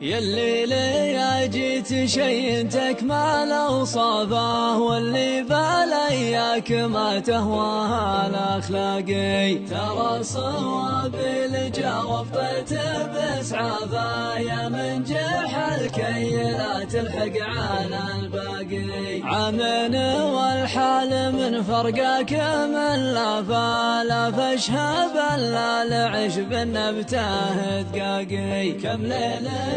يلي لي جيت شي تكمل اوصافه، واللي بالاياك ما تهواها الاخلاقي. ترى صوابي لجا وفطيت باسعافه، يا من جحل كي لا تلحق على الباقي. عامن والحال من فرقك من لافا، لا فاشهب الا العش بالنبته دقاقي. كم ليله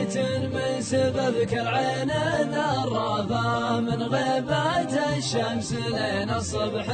من سببك العين ذرافة، من غيبات الشمس لين الصبح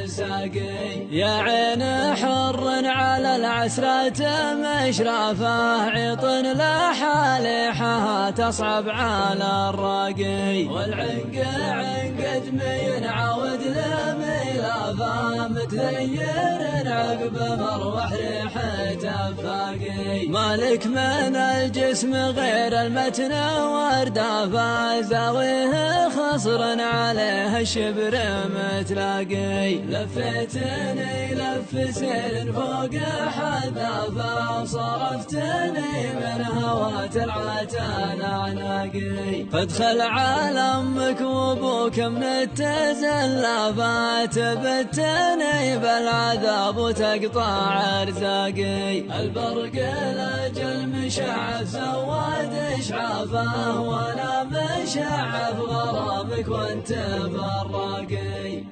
يساقي. يا عين حر على العسرات مشرافة، عيط لحالحها تصعب على الراقي. والعنق عنقد من عود لميلافة، متذير عقب مروح ريحته فاقي. مالك من الجسم غير المتن واردافه، زاويه خصر عليه الشبر متلاقي. لفتني لف سير فوق حذافه، وصرفتني من هوات العتان اعناقي. فادخل على امك وابوك من التزلافه، تبتني بالعذاب وتقطع ارزاقي. البرق الاجل مشع زواد اشعافه، وانا مشعف غرامك وانت براقي.